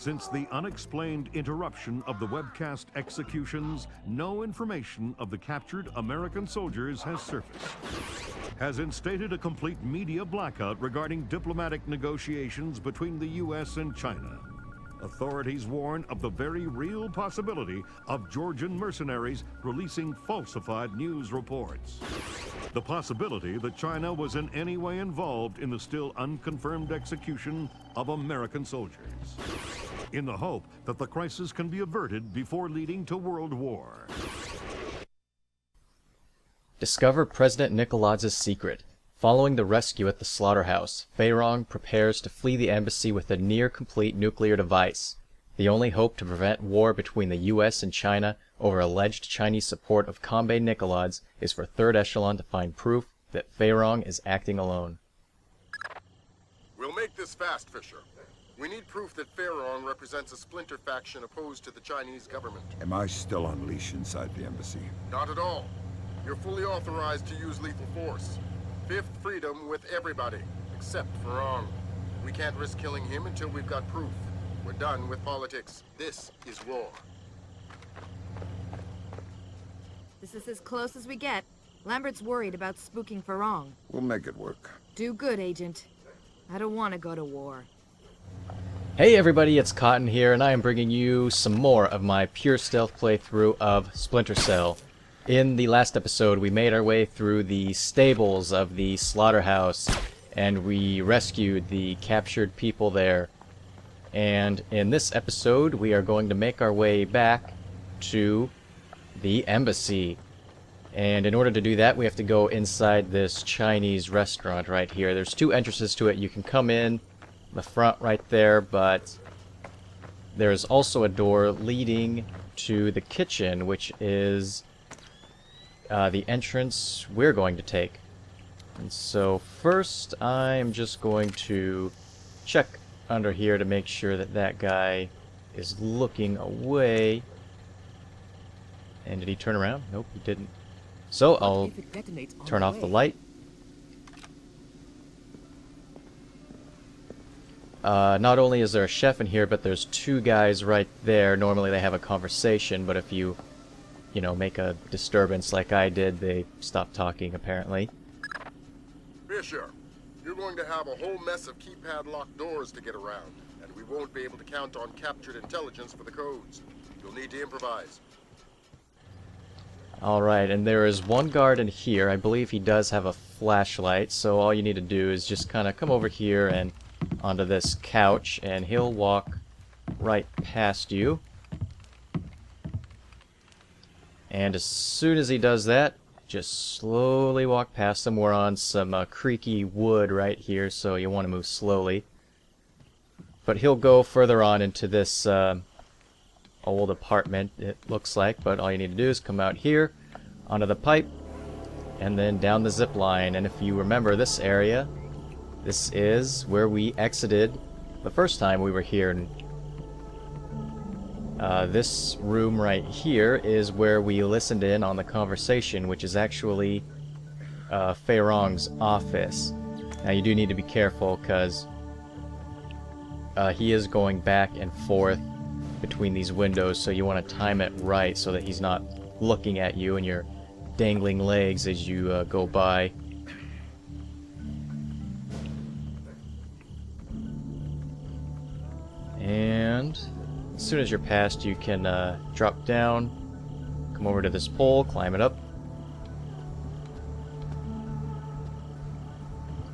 Since the unexplained interruption of the webcast executions, no information of the captured American soldiers has surfaced. Has instated a complete media blackout regarding diplomatic negotiations between the U.S. and China. Authorities warn of the very real possibility of Georgian mercenaries releasing falsified news reports. The possibility that China was in any way involved in the still unconfirmed execution of American soldiers, in the hope that the crisis can be averted before leading to World War. Discover President Nikoladz's secret. Following the rescue at the slaughterhouse, Feirong prepares to flee the embassy with a near-complete nuclear device. The only hope to prevent war between the US and China over alleged Chinese support of Combe Nikoladze is for Third Echelon to find proof that Feirong is acting alone. We'll make this fast, Fisher. We need proof that Feirong represents a Splinter faction opposed to the Chinese government. Am I still on leash inside the embassy? Not at all. You're fully authorized to use lethal force. Fifth freedom with everybody, except Feirong. We can't risk killing him until we've got proof. We're done with politics. This is war. This is as close as we get. Lambert's worried about spooking Feirong. We'll make it work. Do good, Agent. I don't want to go to war. Hey everybody, it's Cotton here, and I am bringing you some more of my pure stealth playthrough of Splinter Cell. In the last episode, we made our way through the stables of the slaughterhouse, and we rescued the captured people there. And in this episode, we are going to make our way back to the embassy. And in order to do that, we have to go inside this Chinese restaurant right here. There's two entrances to it. You can come in the front right there, but there's also a door leading to the kitchen, which is the entrance we're going to take. And so first I'm just going to check under here to make sure that that guy is looking away. And did he turn around? Nope, he didn't. So I'll turn off the light. Not only is there a chef in here, but there's two guys right there. Normally they have a conversation, but if you make a disturbance like I did, they stop talking, apparently. Fisher, you're going to have a whole mess of keypad locked doors to get around, and we won't be able to count on captured intelligence for the codes. You'll need to improvise. Alright, and there is one guard in here. I believe he does have a flashlight, so all you need to do is just kind of come over here and onto this couch, and he'll walk right past you. And as soon as he does that, just slowly walk past him. We're on some creaky wood right here, so you want to move slowly. But he'll go further on into this old apartment, it looks like. But all you need to do is come out here, onto the pipe, and then down the zip line. And if you remember this area, this is where we exited the first time we were here. This room right here is where we listened in on the conversation, which is actually Feirong's office. Now you do need to be careful, because he is going back and forth between these windows, so you want to time it right so that he's not looking at you and your dangling legs as you go by. And as soon as you're past, you can drop down, come over to this pole, climb it up,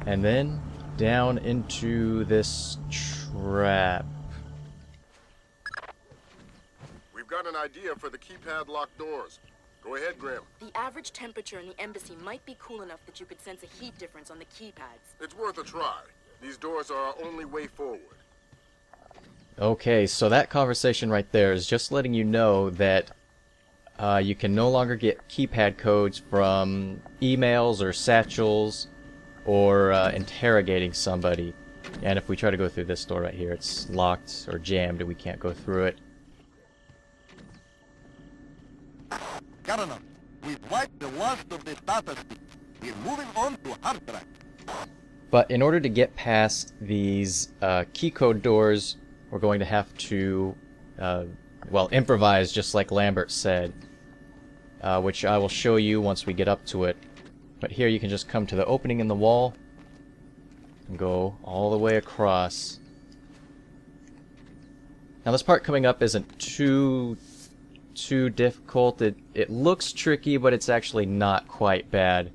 and then down into this trap. We've got an idea for the keypad locked doors. Go ahead, Grim. The average temperature in the embassy might be cool enough that you could sense a heat difference on the keypads. It's worth a try. These doors are our only way forward. Okay, so that conversation right there is just letting you know that you can no longer get keypad codes from emails or satchels or interrogating somebody. And if we try to go through this door right here, it's locked or jammed and we can't go through it. Governor, we've wiped the worst of the data. We're moving on to hard drive. But in order to get past these key code doors we're going to have to, well, improvise just like Lambert said, which I will show you once we get up to it. But here you can just come to the opening in the wall and go all the way across. Now this part coming up isn't too difficult. It looks tricky, but it's actually not quite bad.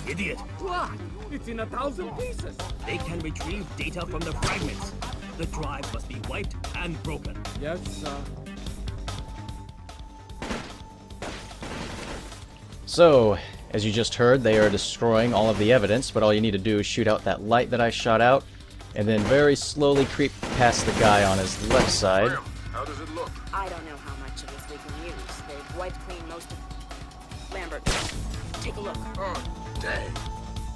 Idiot! What? It's in 1,000 pieces! They can retrieve data from the fragments. The drive must be wiped and broken. Yes, sir. So, as you just heard, they are destroying all of the evidence, but all you need to do is shoot out that light that I shot out, and then very slowly creep past the guy on his left side. How does it look? I don't know how much of this we can use. They've wiped clean most of... Lambert, take a look. Oh, dang.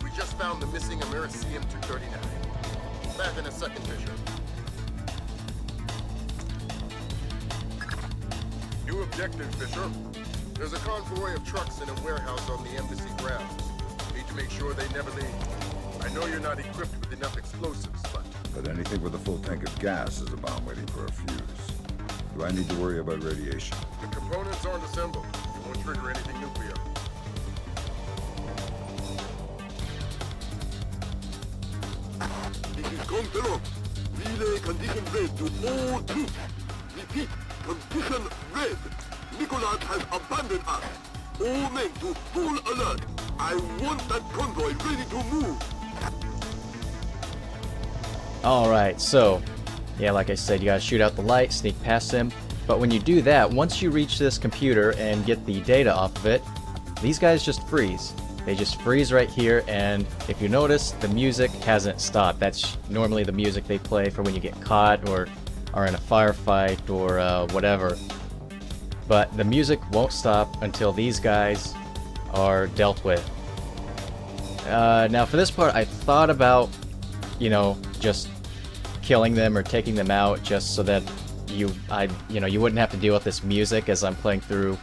We just found the missing Americium-239. Back in a second, Fisher. New objective, Fisher. There's a convoy of trucks in a warehouse on the embassy grounds. Need to make sure they never leave. I know you're not equipped with enough explosives, But anything with a full tank of gas is a bomb waiting for a fuse. Do I need to worry about radiation? the components aren't assembled. You won't trigger anything nuclear. This is confirmed. Relay condition red to all troops. Repeat, condition red. Nicholas has abandoned us. All men to full alert. I want that convoy ready to move. Alright, so, yeah, like I said, you gotta shoot out the light, sneak past him. But when you do that, once you reach this computer and get the data off of it, these guys just freeze. They just freeze right here, and if you notice, the music hasn't stopped. That's normally the music they play for when you get caught or are in a firefight or whatever. But the music won't stop until these guys are dealt with. Now for this part, I thought about, you know, just killing them or taking them out just so that you wouldn't have to deal with this music as I'm playing through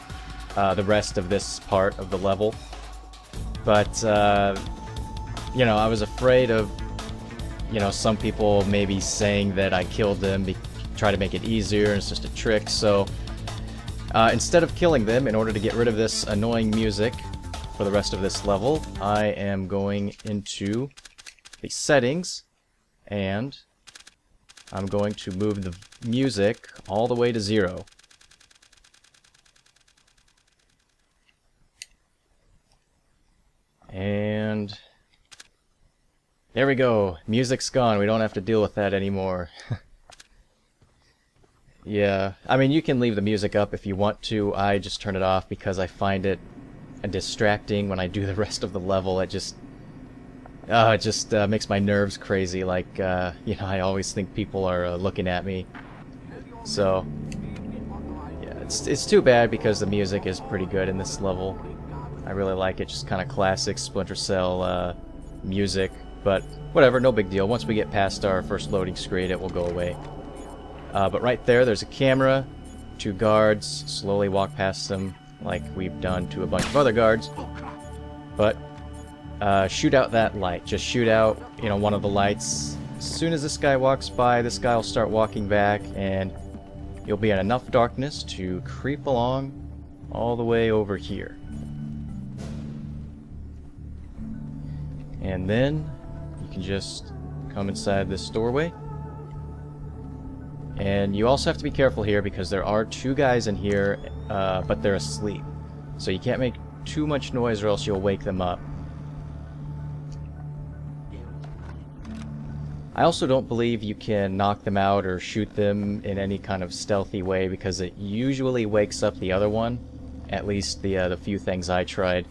the rest of this part of the level. But you know, I was afraid of, you know, some people maybe saying that I killed them, try to make it easier, and it's just a trick. So instead of killing them, in order to get rid of this annoying music for the rest of this level, I am going into the settings, and I'm going to move the music all the way to 0. And there we go. Music's gone. We don't have to deal with that anymore. Yeah, I mean, you can leave the music up if you want to. I just turn it off because I find it distracting when I do the rest of the level. It just makes my nerves crazy. Like, you know, I always think people are looking at me. So, yeah, it's too bad because the music is pretty good in this level. I really like it, just kind of classic Splinter Cell music. But whatever, no big deal. Once we get past our first loading screen, it will go away. But right there's a camera, 2 guards, slowly walk past them like we've done to a bunch of other guards. But shoot out that light. Just shoot out, you know, one of the lights. As soon as this guy walks by, this guy will start walking back, and you'll be in enough darkness to creep along all the way over here. And then you can just come inside this doorway. And you also have to be careful here because there are 2 guys in here, but they're asleep. So you can't make too much noise or else you'll wake them up. I also don't believe you can knock them out or shoot them in any kind of stealthy way because it usually wakes up the other one. At least the few things I tried.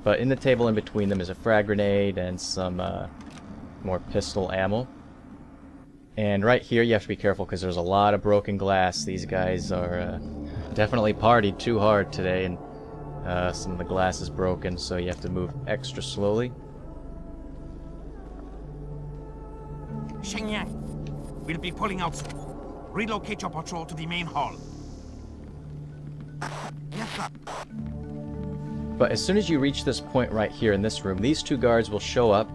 But in the table in between them is a frag grenade and some more pistol ammo. And right here you have to be careful because there's a lot of broken glass. These guys are definitely partied too hard today, and some of the glass is broken, so you have to move extra slowly. Shenyang, we'll be pulling out soon. Relocate your patrol to the main hall. Yes, sir. But as soon as you reach this point right here in this room, these two guards will show up,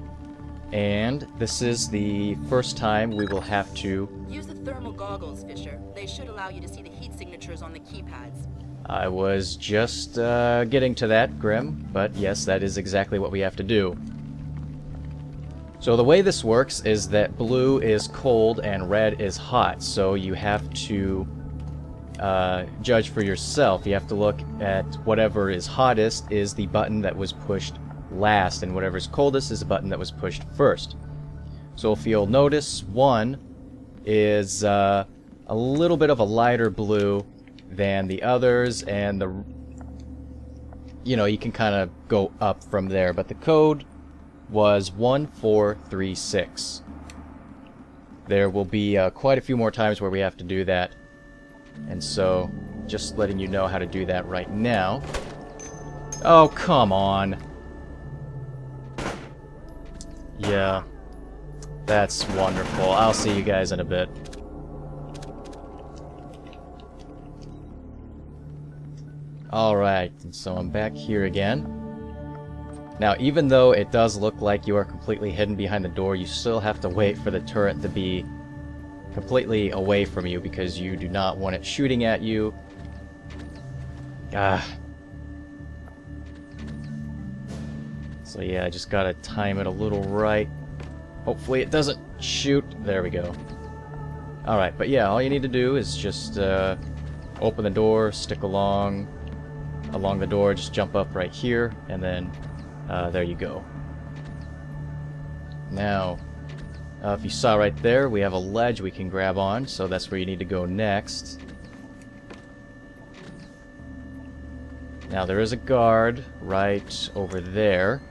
and this is the first time we will have to... Use the thermal goggles, Fisher. They should allow you to see the heat signatures on the keypads. I was just getting to that, Grim, but yes, that is exactly what we have to do. So the way this works is that blue is cold and red is hot, so you have to judge for yourself. You have to look at whatever is hottest is the button that was pushed last, and whatever is coldest is the button that was pushed first. So if you'll notice, 1 is a little bit of a lighter blue than the others, and you can kind of go up from there, but the code was 1436. There will be quite a few more times where we have to do that, and so just letting you know how to do that right now. Oh, come on. Yeah, that's wonderful. I'll see you guys in a bit. Alright, so I'm back here again. Now, even though it does look like you are completely hidden behind the door, you still have to wait for the turret to be completely away from you because you do not want it shooting at you. So yeah, I just gotta time it a little right. Hopefully it doesn't shoot. There we go. Alright, but yeah, all you need to do is just open the door, stick along the door, just jump up right here, and then there you go. Now, if you saw right there, we have a ledge we can grab on, so that's where you need to go next. Now there is a guard right over there,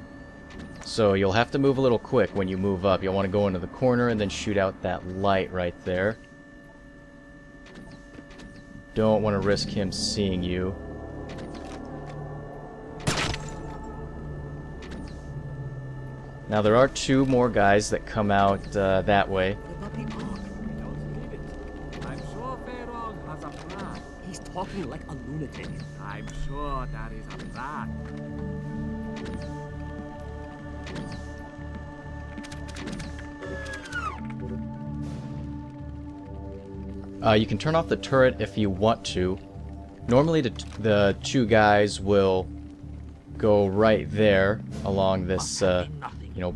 so you'll have to move a little quick when you move up. You'll want to go into the corner and then shoot out that light right there. Don't want to risk him seeing you. Now there are 2 more guys that come out that way. I'm sure Feirong has a plan. He's talking like a lunatic. I'm sure that is a plan. You can turn off the turret if you want to. Normally the 2 guys will go right there along this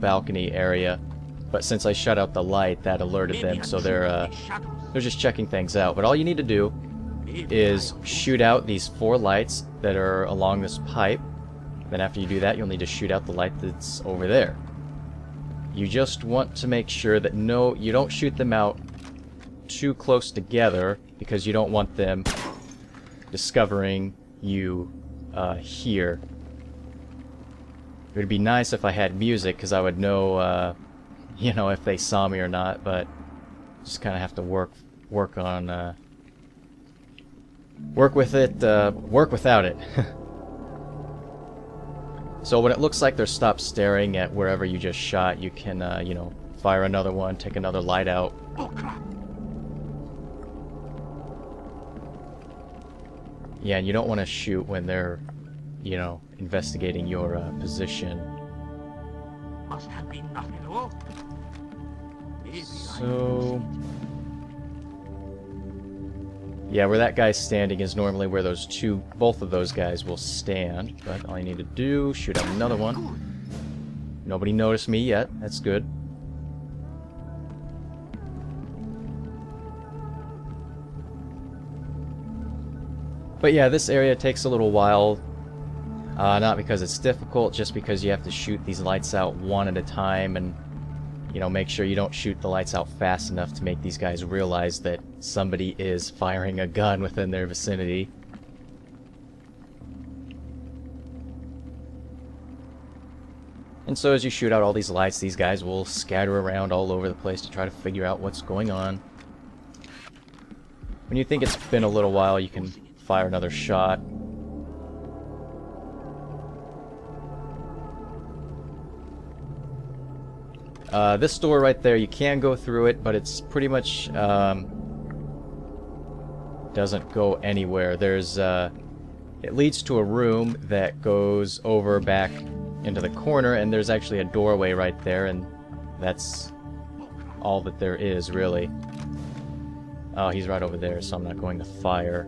balcony area, but since I shut out the light, that alerted them, so they're just checking things out. But all you need to do is shoot out these 4 lights that are along this pipe. Then after you do that, you'll need to shoot out the light that's over there. You just want to make sure that you don't shoot them out too close together, because you don't want them discovering you here. It would be nice if I had music, because I would know, if they saw me or not, but just kind of have to work on, work with it, work without it. So when it looks like they're stopped staring at wherever you just shot, you can, fire another one, take another light out. Yeah, and you don't want to shoot when they're, investigating your position. Must have been nothing at all. So... yeah, where that guy's standing is normally where both of those guys will stand. But all you need to do, shoot out another one. Nobody noticed me yet. That's good. But yeah, this area takes a little while. Not because it's difficult, just because you have to shoot these lights out one at a time, and make sure you don't shoot the lights out fast enough to make these guys realize that somebody is firing a gun within their vicinity. And so as you shoot out all these lights, these guys will scatter around all over the place to try to figure out what's going on. When you think it's been a little while, you can fire another shot. This door right there, you can go through it, but it's pretty much doesn't go anywhere. There's It leads to a room that goes over back into the corner, and there's actually a doorway right there, and that's all that there is, really. Oh, he's right over there, so I'm not going to fire.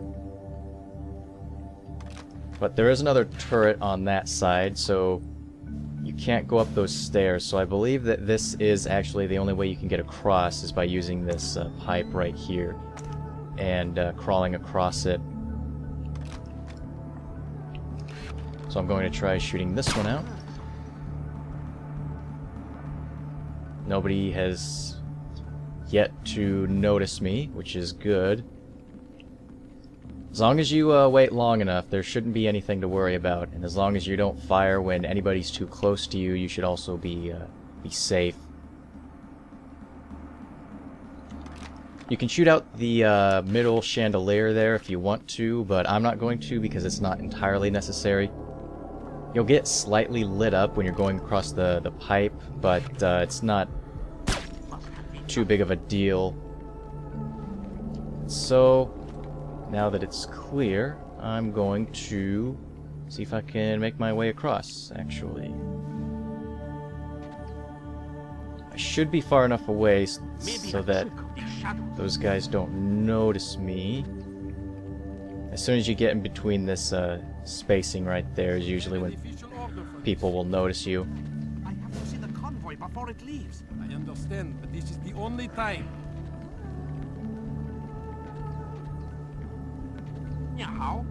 But there is another turret on that side, so you can't go up those stairs. So I believe that this is actually the only way you can get across is by using this pipe right here and crawling across it. So I'm going to try shooting this one out. Nobody has yet to notice me, which is good. As long as you wait long enough, there shouldn't be anything to worry about. And as long as you don't fire when anybody's too close to you, you should also be safe. You can shoot out the middle chandelier there if you want to, but I'm not going to because it's not entirely necessary. You'll get slightly lit up when you're going across the pipe, but it's not too big of a deal. So, now that it's clear, I'm going to see if I can make my way across, actually. I should be far enough away so that those guys don't notice me. As soon as you get in between this spacing right there is usually when people will notice you. I have to see the convoy before it leaves. I understand, but this is the only time. How?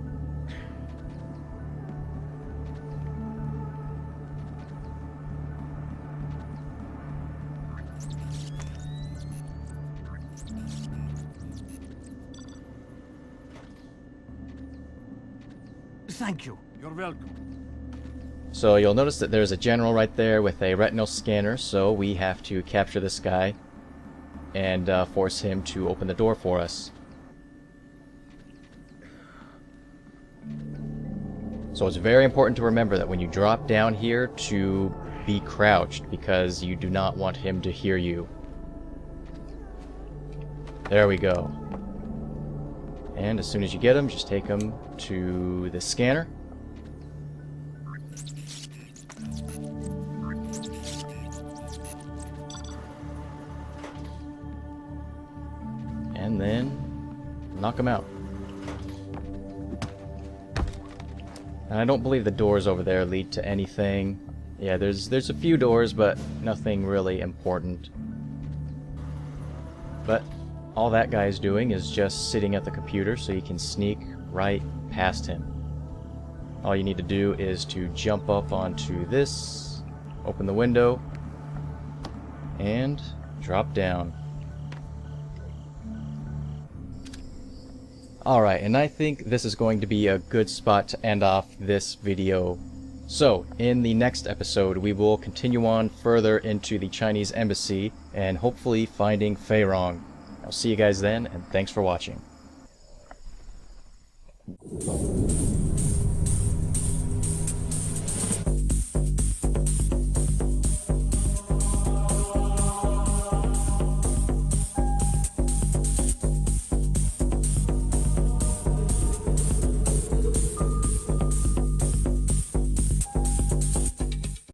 Thank you. You're welcome. So you'll notice that there's a general right there with a retinal scanner, so we have to capture this guy and force him to open the door for us. So it's very important to remember that when you drop down here to be crouched, because you do not want him to hear you. There we go. And as soon as you get him, just take him to the scanner. And then knock him out. And I don't believe the doors over there lead to anything. Yeah, there's a few doors, but nothing really important. But all that guy's doing is just sitting at the computer, so you can sneak right past him. All you need to do is to jump up onto this, open the window, and drop down. Alright, and I think this is going to be a good spot to end off this video. So, in the next episode, we will continue on further into the Chinese embassy and hopefully finding Fei Rong. I'll see you guys then, and thanks for watching.